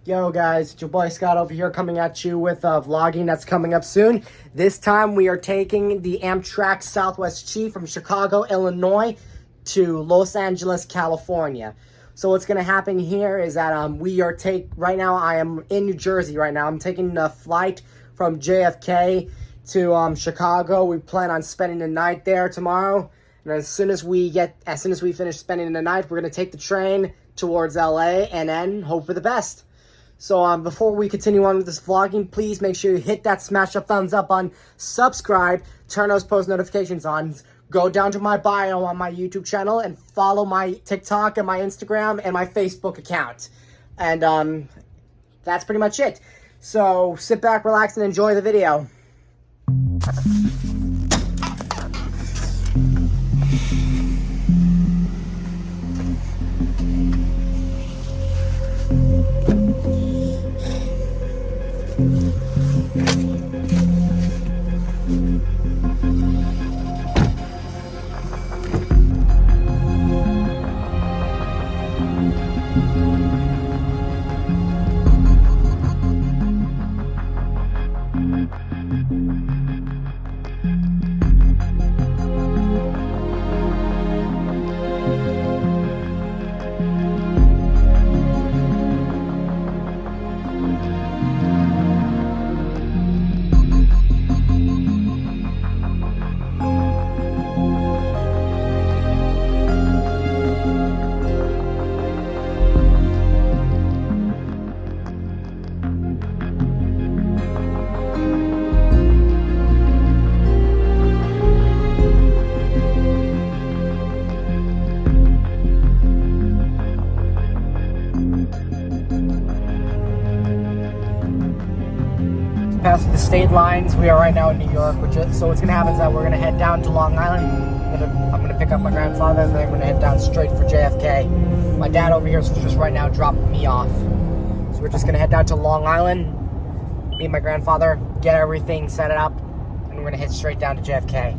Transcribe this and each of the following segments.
Yo guys, it's your boy Scott over here coming at you with vlogging that's coming up soon. This time we are taking the Amtrak Southwest Chief from Chicago, Illinois to Los Angeles, California. So what's going to happen here is that right now I am in New Jersey right now. I'm taking a flight from JFK to Chicago. We plan on spending the night there tomorrow. And as soon as we finish spending the night, we're going to take the train towards LA and then hope for the best. So before we continue on with this vlogging, please make sure you hit that smash up thumbs up on, subscribe, turn those post notifications on, go down to my bio on my YouTube channel and follow my TikTok and my Instagram and my Facebook account. And that's pretty much it. So sit back, relax, and enjoy the video. Past the state lines, we are right now in New York. So what's gonna happen is that we're gonna head down to Long Island. I'm gonna pick up my grandfather, and then we're gonna head down straight for JFK. My dad over here is just right now dropping me off. So we're just gonna head down to Long Island, meet my grandfather, get everything set up, and we're gonna head straight down to JFK.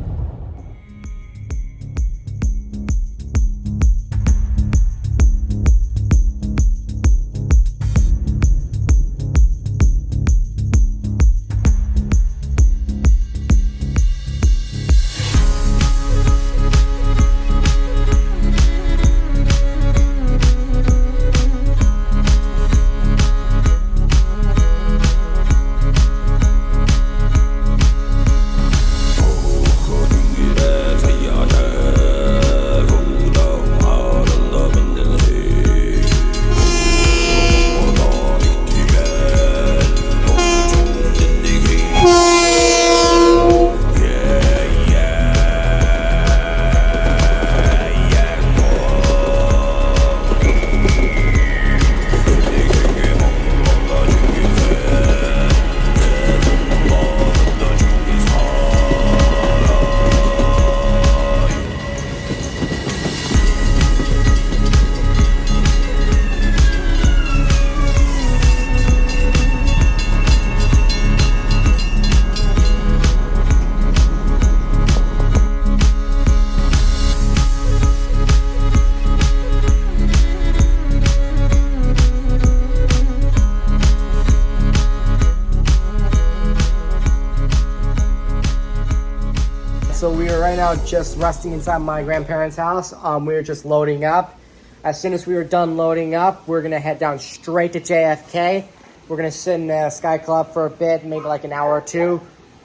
So we are right now just resting inside my grandparents' house. We were just loading up. As soon as we were done loading up, we're gonna head down straight to JFK. We're gonna sit in the Sky Club for a bit, maybe like an hour or two.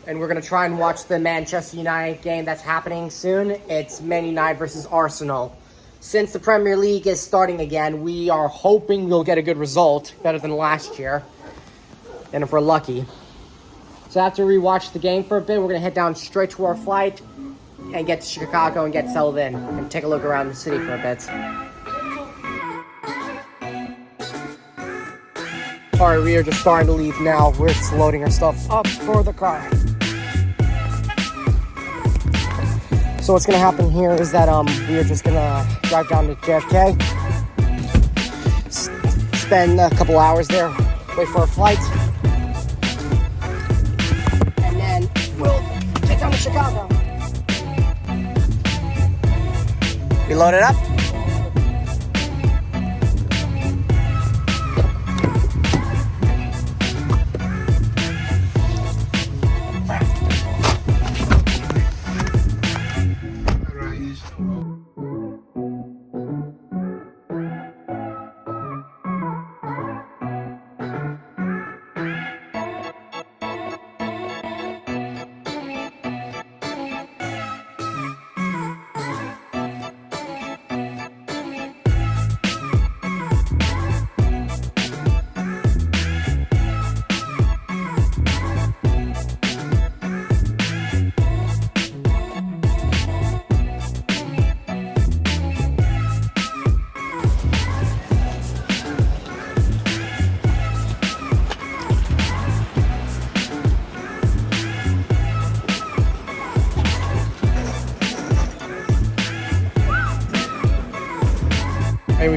And we're gonna try and watch the Manchester United game that's happening soon. It's Man United versus Arsenal. Since the Premier League is starting again, we are hoping we'll get a good result, better than last year. And if we're lucky. So after we watch the game for a bit, we're going to head down straight to our flight and get to Chicago and get settled in and take a look around the city for a bit. Alright, we are just starting to leave now. We're just loading our stuff up for the car. So what's going to happen here is that we are just going to drive down to JFK, spend a couple hours there, wait for our flight, and then we'll take down to Chicago. We load it up.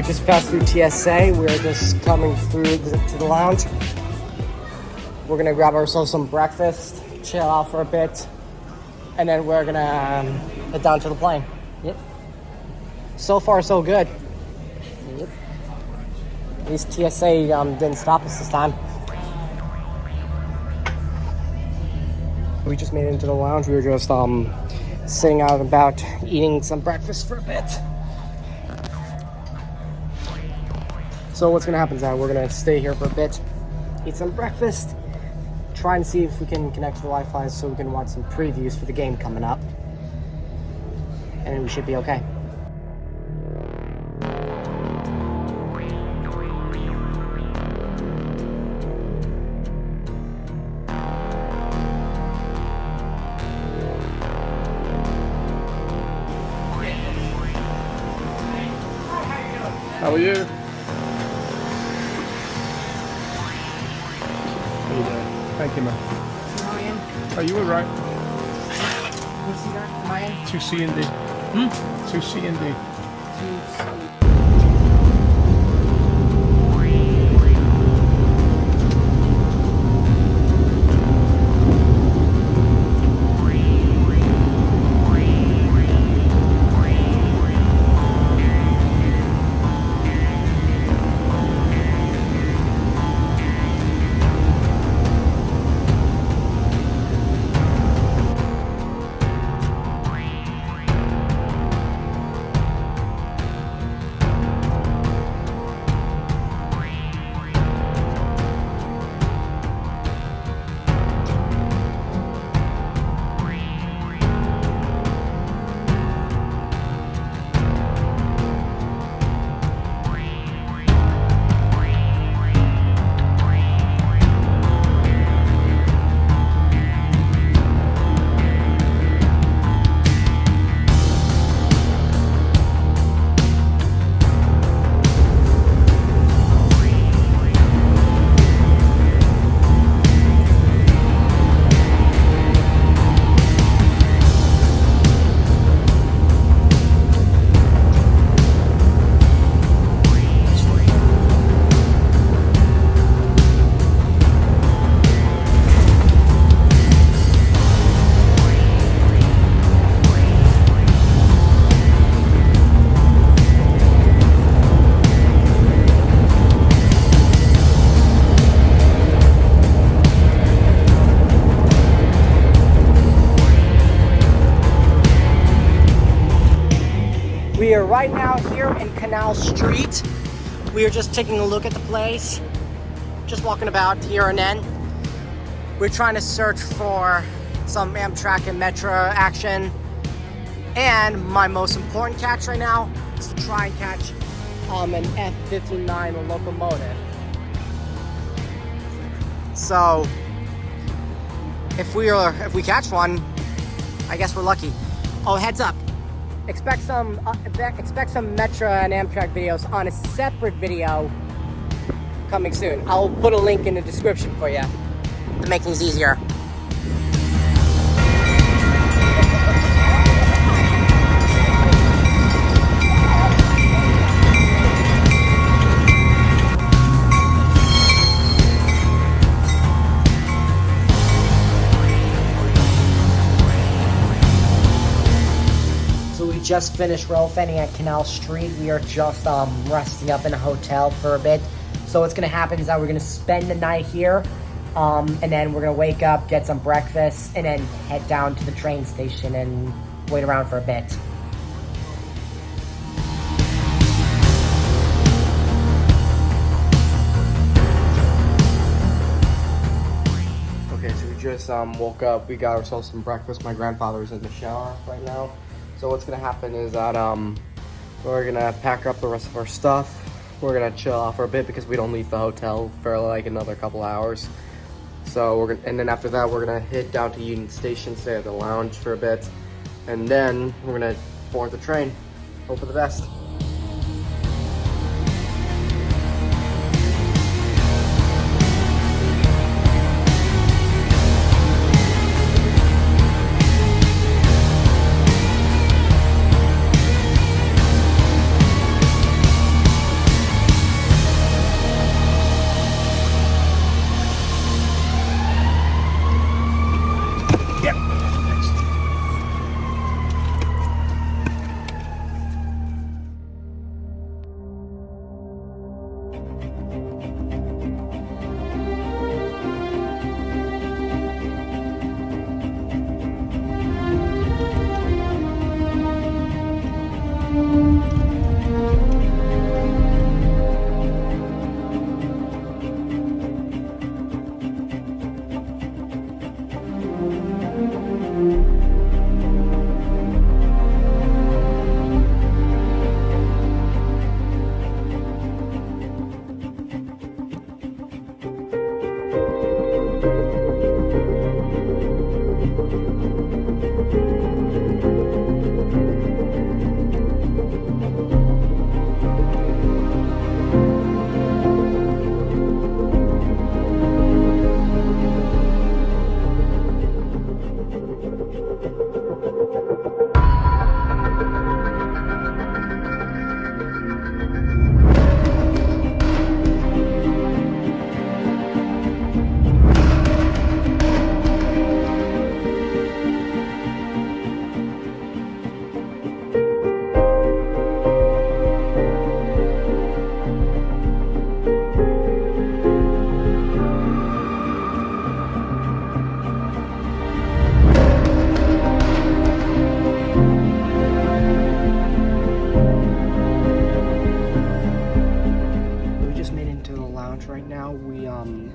we just passed through TSA. We're just coming through to the lounge. We're gonna grab ourselves some breakfast, chill out for a bit, and then we're gonna head down to the plane. Yep. So far, so good. Yep. At least TSA didn't stop us this time. We just made it into the lounge. We were just sitting out and about, eating some breakfast for a bit. So what's gonna happen is that we're gonna stay here for a bit, eat some breakfast, try and see if we can connect to the Wi-Fi so we can watch some previews for the game coming up, and we should be okay. How are you? How you doing? Thank you, man. Oh, you were right. 2C and D. 2C and D. We are right now here in Canal Street. We are just taking a look at the place, just walking about here and then. We're trying to search for some Amtrak and Metro action. And my most important catch right now is to try and catch an F-59 locomotive. So if we catch one, I guess we're lucky. Oh, heads up. Expect some Metro and Amtrak videos on a separate video coming soon. I'll put a link in the description for you to make things easier. Just finished roll fanning at Canal Street. We are just resting up in a hotel for a bit. So what's gonna happen is that we're gonna spend the night here, and then we're gonna wake up, get some breakfast, and then head down to the train station and wait around for a bit. Okay, so we just woke up. We got ourselves some breakfast. My grandfather's in the shower right now. So what's gonna happen is that we're gonna pack up the rest of our stuff. We're gonna chill out for a bit because we don't leave the hotel for like another couple hours. So and then after that we're gonna head down to Union Station, stay at the lounge for a bit, and then we're gonna board the train. Hope for the best.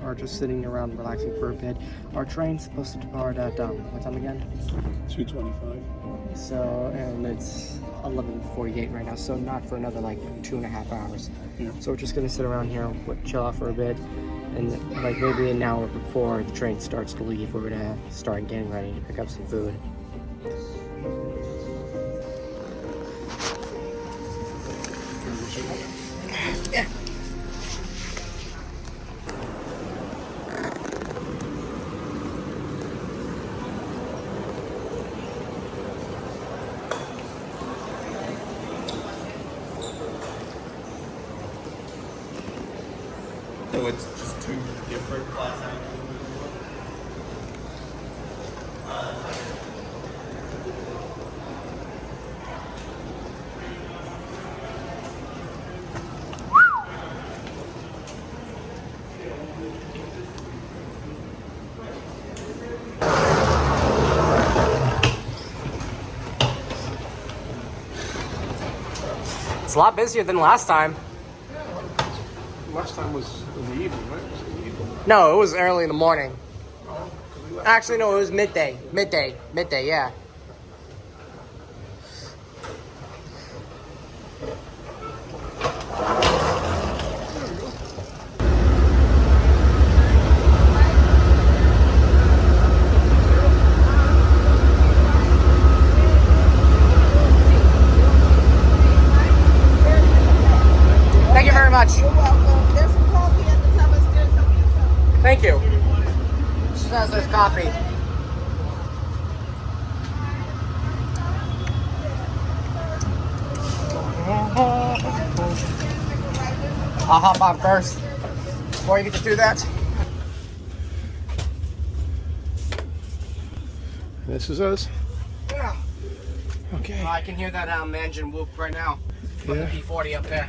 are just sitting around relaxing for a bit. Our train's supposed to depart at what time again? 2:25. So, and it's 11:48 right now, so not for another like 2.5 hours. Yeah. So we're just gonna sit around here, chill out for a bit, and like maybe an hour before the train starts to leave, we're gonna start getting ready to pick up some food. Yeah. So it's just two different class actions. It's a lot busier than last time. Last time was in the evening, right? Was it in the evening? No, it was early in the morning. Oh, 'cause we left. Actually, no, it was midday. Midday, yeah. Thank you very much. You're welcome. There's some coffee at the top of the stairs. Help yourself. Thank you. She says there's coffee. I'll hop on first before you get to do that. This is us. Yeah. Okay. I can hear that engine whoop right now from Yeah. the P40 up there.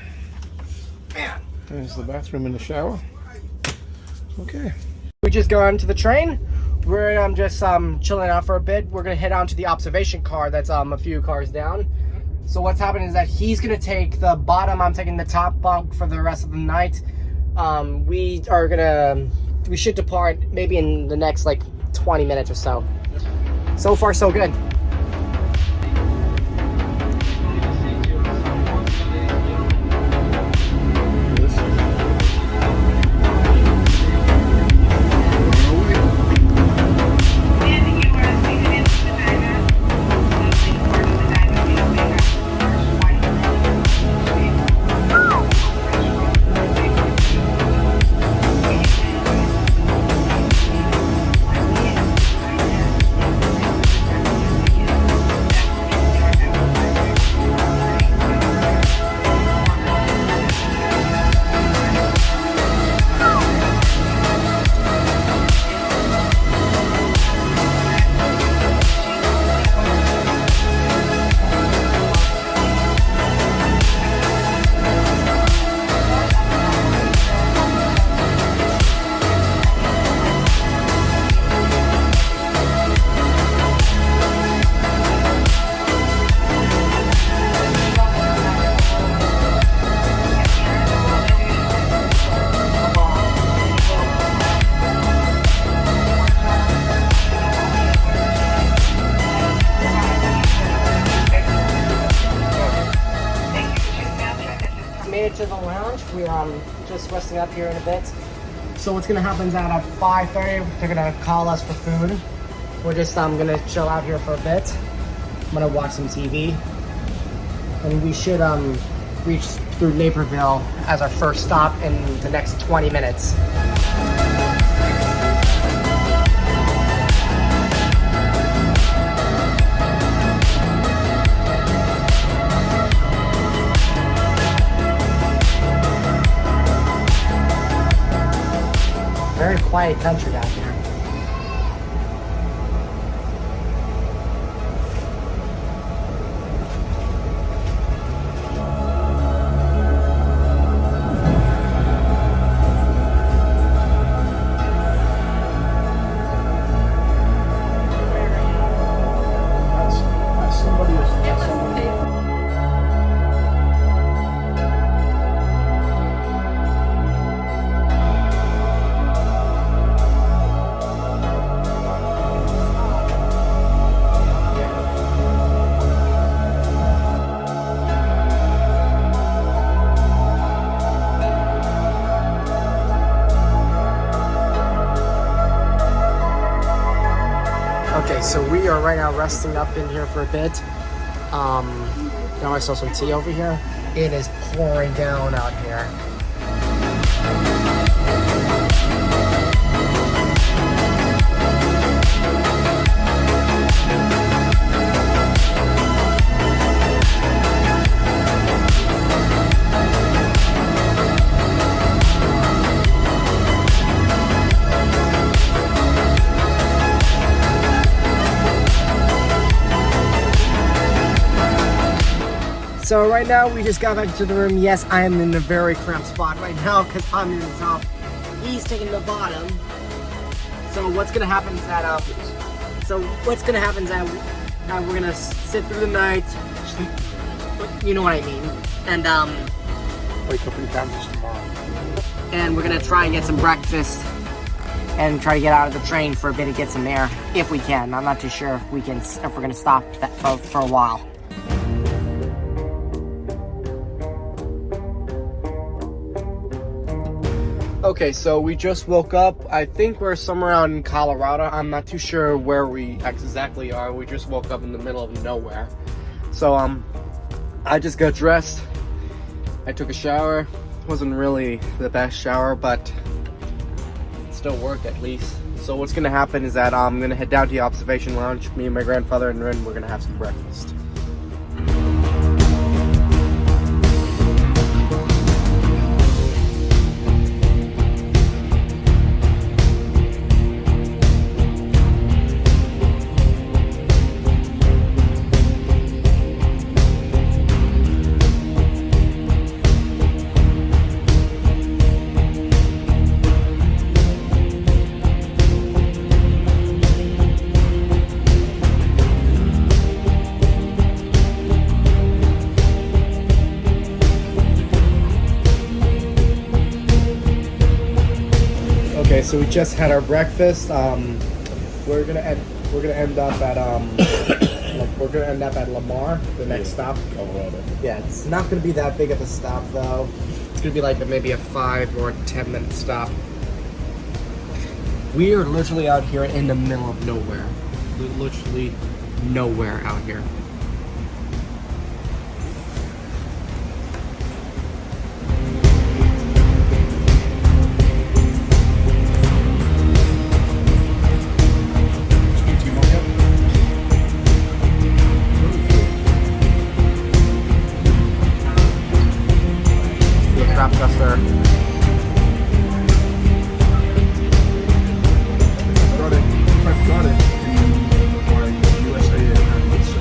Man. There's the bathroom and the shower. Okay. We just go onto the train. We're just chilling out for a bit. We're gonna head on to the observation car that's a few cars down. So what's happening is that he's gonna take the bottom, I'm taking the top bunk for the rest of the night. We should depart maybe in the next like 20 minutes or so. So far so good. To the lounge. We're just resting up here in a bit. So what's gonna happen is that at 5:30 they're gonna call us for food. We're just gonna chill out here for a bit. I'm gonna watch some TV, and we should reach through Naperville as our first stop in the next 20 minutes. Very quiet country out here. That's somebody else. Okay, so we are right now resting up in here for a bit. Now I saw some tea over here. It is pouring down out here. So right now we just got back to the room. Yes, I am in a very cramped spot right now because I'm in the top. He's taking the bottom. So what's gonna happen is that we're gonna sit through the night. You know what I mean. And Wake up in Kansas tomorrow. and we're gonna try and get some breakfast and try to get out of the train for a bit and get some air if we can. I'm not too sure if we're gonna stop that for a while. Okay, so we just woke up. I think we're somewhere out in Colorado. I'm not too sure where we exactly are. We just woke up in the middle of nowhere. So I just got dressed. I took a shower. Wasn't really the best shower, but it still worked at least. So what's gonna happen is that I'm gonna head down to the observation lounge. Me and my grandfather, and then we're gonna have some breakfast. Okay, so we just had our breakfast. We're gonna end up at Lamar, the next stop. Colorado. Yeah, it's not gonna be that big of a stop though. It's gonna be like maybe a 5 or 10 minute stop. We are literally out here in the middle of nowhere. We're literally nowhere out here. Wrapped up there. I've got it in my USA and it's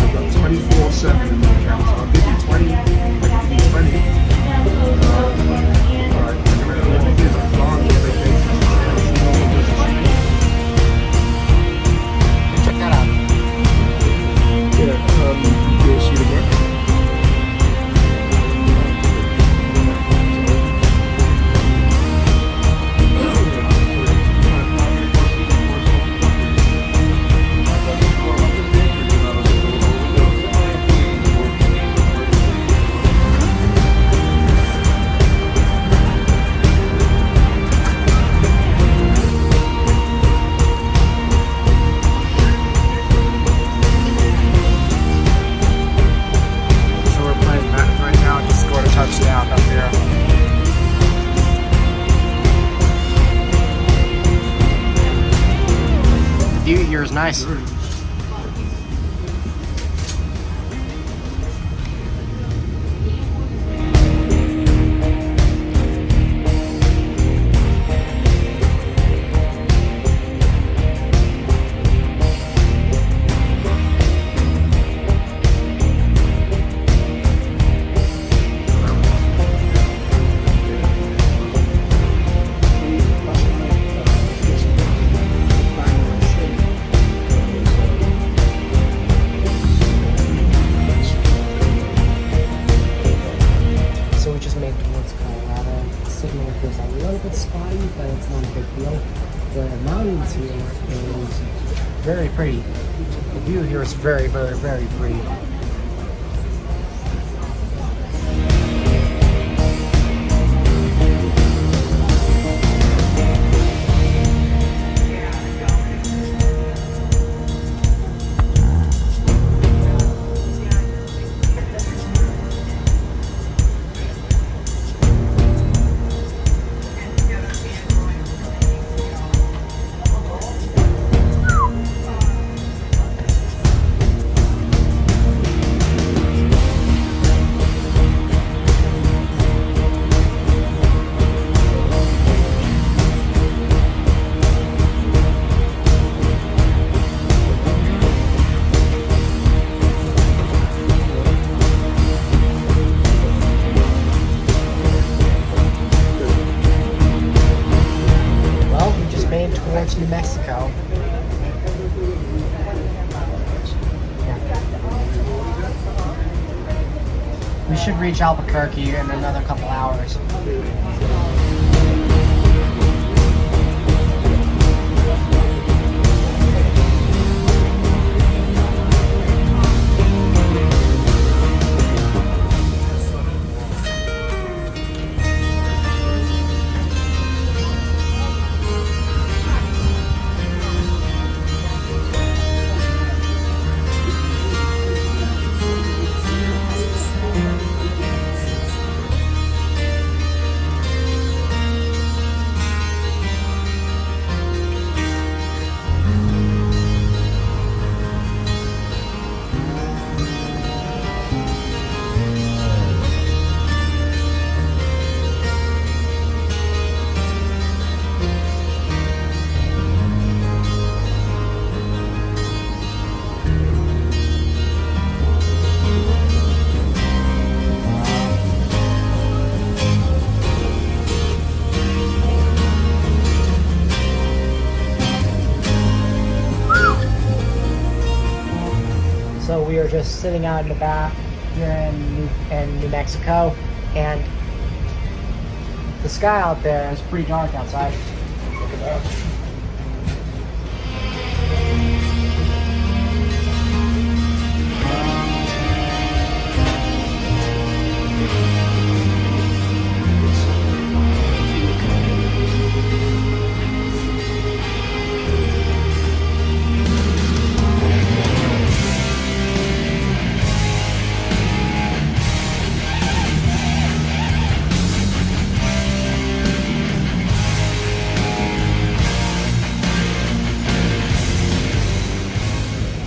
I've got 24/7 in my account, so I'll give you 20, I can give you 20. Alright, I'm gonna let me get a long vacation. Check that out. Yeah, you'll see the work. Touchdown up here. The view here is nice. It's a little bit spotty, but it's not a big deal. The mountains here is very pretty. The view here is very, very, very pretty. New Mexico. Yeah. We should reach Albuquerque in another couple hours. So we are just sitting out in the back here in New Mexico, and the sky out there is pretty dark outside. Look at that.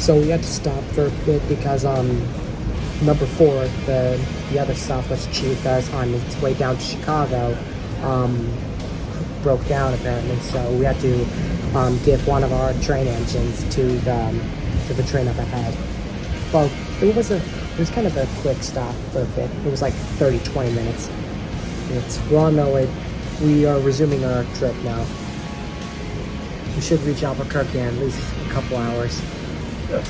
So we had to stop for a bit because number 4, the other Southwest chief that's on its way down to Chicago, broke down apparently. So we had to give one of our train engines to the train up ahead. Well, it was kind of a quick stop for a bit. It was like 30-20 minutes. We're on our way. We are resuming our trip now. We should reach Albuquerque in at least a couple hours. Yeah.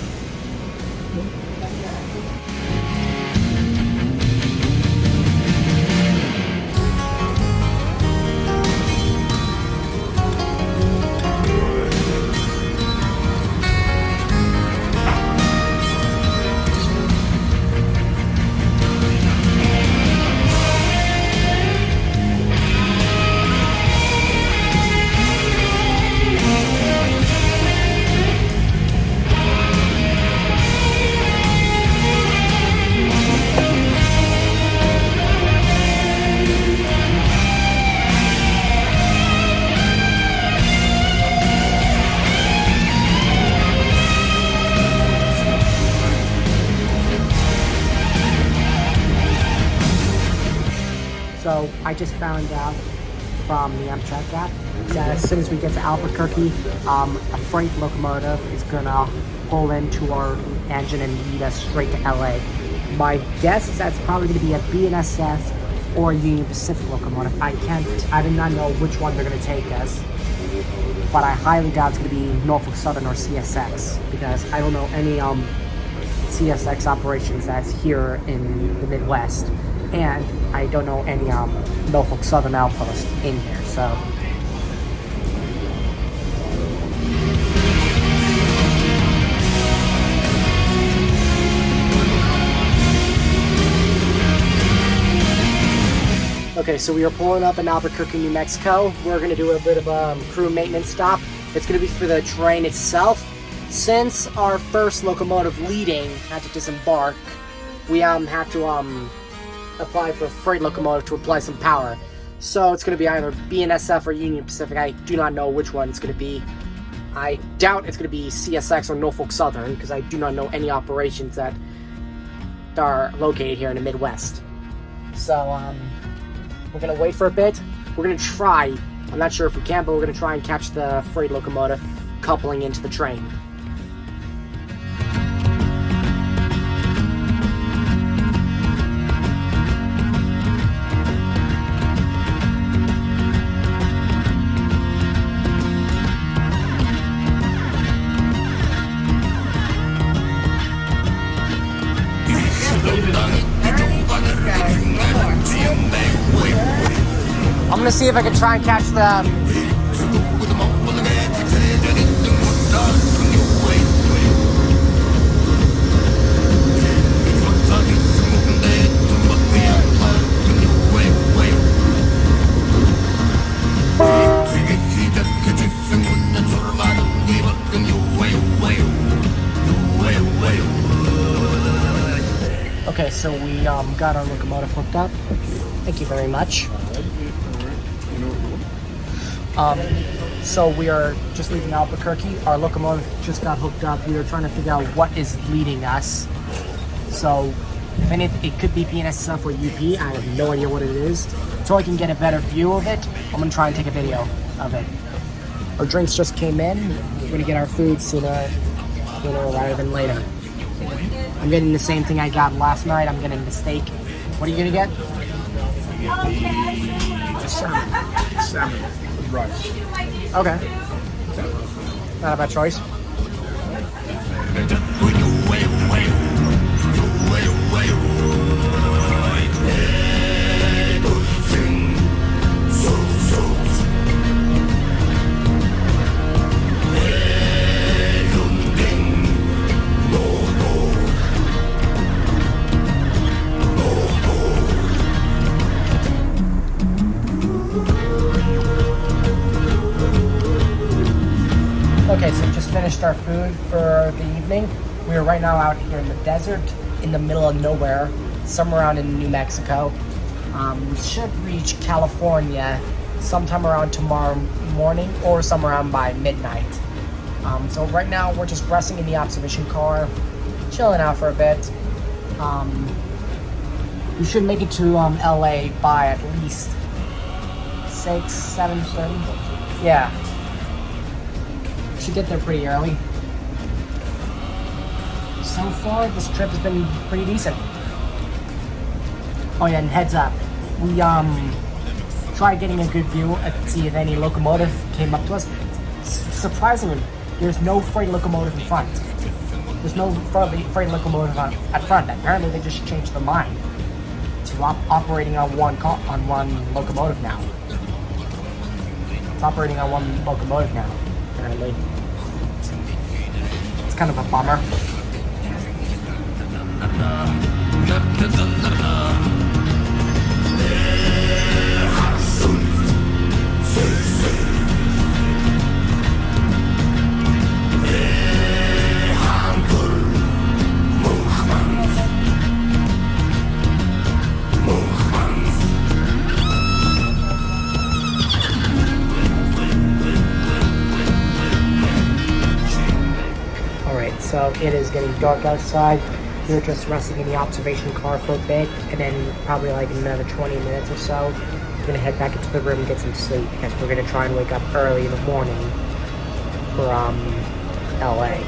So I just found out from the Amtrak app that as soon as we get to Albuquerque, a freight locomotive is gonna pull into our engine and lead us straight to LA. My guess is that's probably gonna be a BNSF or a Union Pacific locomotive. I do not know which one they're gonna take us, but I highly doubt it's gonna be Norfolk Southern or CSX, because I don't know any CSX operations that's here in the Midwest. And I don't know any Norfolk Southern outpost in here, so. Okay, so we are pulling up in Albuquerque, New Mexico. We're gonna do a bit of a crew maintenance stop. It's gonna be for the train itself. Since our first locomotive leading had to disembark, we have to apply for a freight locomotive to apply some power. So it's going to be either BNSF or Union Pacific. I do not know which one it's going to be. I doubt it's going to be CSX or Norfolk Southern, because I do not know any operations that are located here in the Midwest. So we're going to wait for a bit. We're going to try, I'm not sure if we can, but we're going to try and catch the freight locomotive coupling into the train. I'm gonna see if I can try and catch the. Okay, so we got our locomotive hooked up. Thank you very much. So we are just leaving Albuquerque. Our locomotive just got hooked up. We are trying to figure out what is leading us. So, if any, it could be PNSF or UP. I have no idea what it is. So I can get a better view of it, I'm gonna try and take a video of it. Our drinks just came in. We're gonna get our food sooner rather than later. I'm getting the same thing I got last night. I'm getting the steak. What are you gonna get? Salmon with rice. Okay. Not a bad choice. Okay, so we just finished our food for the evening. We are right now out here in the desert, in the middle of nowhere, somewhere around in New Mexico. We should reach California sometime around tomorrow morning or somewhere around by midnight. So right now we're just resting in the observation car, chilling out for a bit. We should make it to LA by at least 6, 7:30. Yeah. Should get there pretty early. So far, this trip has been pretty decent. Oh yeah, and heads up, we tried getting a good view and see if any locomotive came up to us. Surprisingly, there's no freight locomotive in front. There's no freight locomotive at front. Apparently, they just changed their mind to operating on one locomotive now. It's operating on one locomotive now. Apparently. It's kind of a bummer. So it is getting dark outside. We're just resting in the observation car for a bit, and then probably like another 20 minutes or so, we're gonna head back into the room and get some sleep because we're gonna try and wake up early in the morning for LA.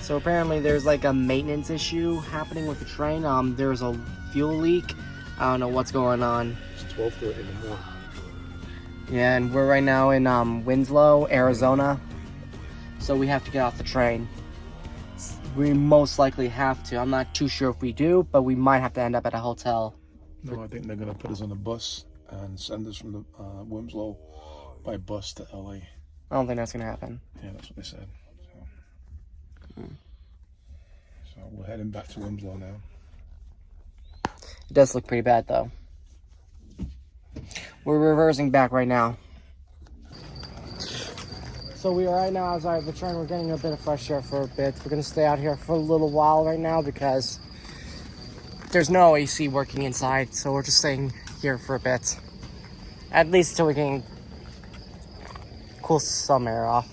So apparently there's like a maintenance issue happening with the train. There's a fuel leak. I don't know what's going on. It's 12:30 in the morning. Yeah, and we're right now in Winslow, Arizona. So we have to get off the train. We most likely have to. I'm not too sure if we do, but we might have to end up at a hotel. No, I think they're going to put us on a bus and send us from the Winslow by bus to LA. I don't think that's going to happen. Yeah, that's what they said. So we're heading back to Winslow now. It does look pretty bad, though. We're reversing back right now. So we are right now outside the train. We're getting a bit of fresh air for a bit. We're going to stay out here for a little while right now because there's no AC working inside. So we're just staying here for a bit. At least until we can cool some air off.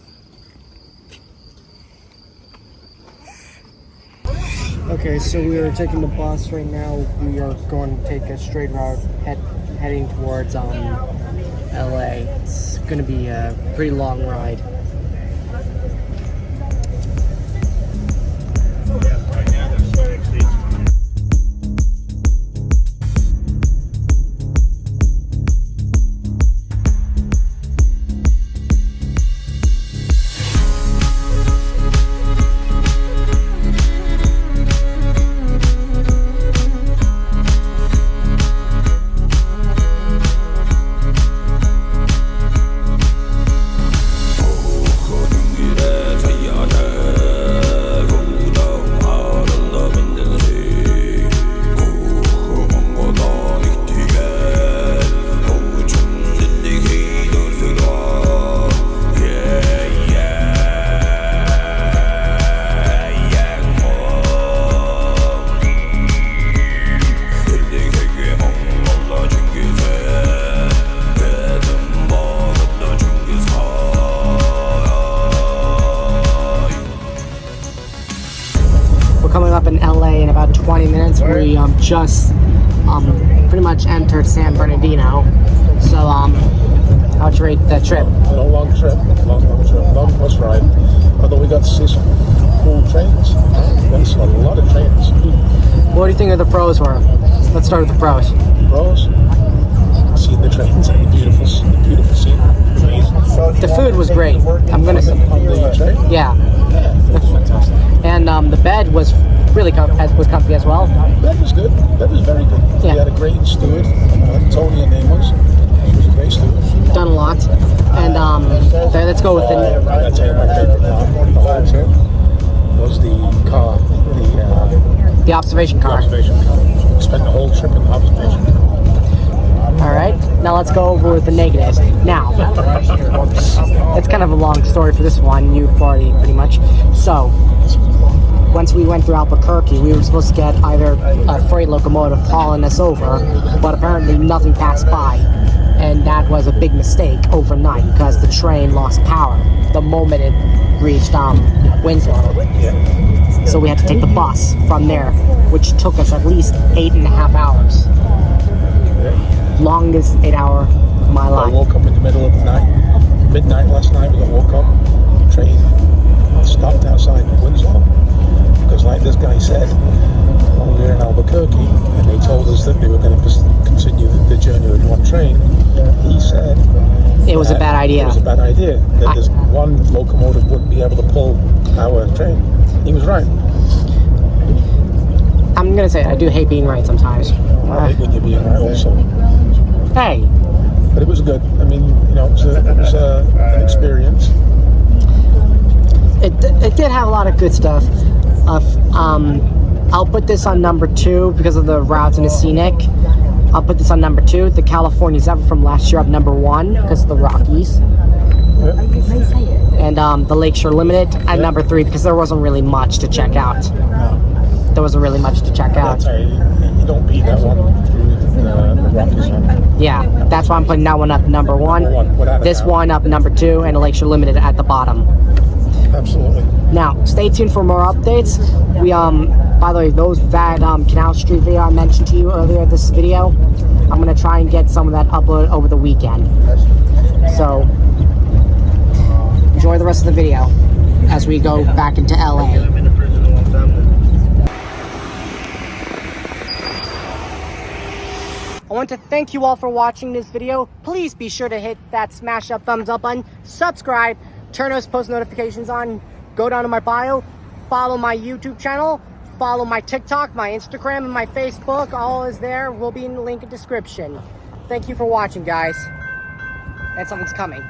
Okay, so we are taking the bus right now. We are going to take a straight route heading towards LA. It's going to be a pretty long ride. just pretty much entered San Bernardino. So how'd you rate the trip? A long trip, long bus ride. Although we got to see some cool trains. Went to a lot of trains. What do you think of the pros were? Let's start with the pros. Pros, seeing the trains and the beautiful scene. The food was great. I'm gonna say, On the train? yeah. Yeah, it was fantastic. And the bed was really comfy as well. That was good. That was very good. Yeah. We had a great steward. Tony, her name was. She was a great steward. Done a lot. And there, let's go with the. I'll tell you my favorite part of the whole trip was the car, The observation car. observation car. We spent the whole trip in the observation car. All right. Now let's go over with the negatives. Now, it's kind of a long story for this one. You've already pretty much. So, once we went through Albuquerque, we were supposed to get either a freight locomotive hauling us over, but apparently nothing passed by. And that was a big mistake overnight because the train lost power the moment it reached Winslow. So we had to take the bus from there, which took us at least 8.5 hours. Longest 8 hour of my I life. woke up in the middle of the night, midnight last night. We got woke up, train stopped outside Winslow because, like this guy said, when we were in Albuquerque and they told us that they were going to continue the journey with one train, he said It was a bad idea. It was a bad idea that this one locomotive wouldn't be able to pull our train. He was right. I'm gonna say I do hate being right sometimes. I hate when you're being right also. Hey, But it was good. I mean, you know, it was an experience. it did have a lot of good stuff. I'll put this on number 2 because of the routes and the scenic. I'll put this on number 2. The California Zephyr from last year up number 1 because of the Rockies. And the Lakeshore Limited at number 3 because there wasn't really much to check out. There wasn't really much to check out. You don't beat that one through the Rockies. Yeah, that's why I'm putting that one up number 1. Without a This doubt. one up number 2, and the Lakeshore Limited at the bottom. Absolutely. Now, stay tuned for more updates. We by the way, that Canal Street video I mentioned to you earlier this video, I'm gonna try and get some of that uploaded over the weekend. So enjoy the rest of the video as we go back into LA. I want to thank you all for watching this video. Please be sure to hit that smash up thumbs up button, subscribe, turn those post notifications on, go down to my bio, follow my YouTube channel, follow my TikTok, my Instagram, and my Facebook. All is there, will be in the link in the description. Thank you for watching, guys. And something's coming.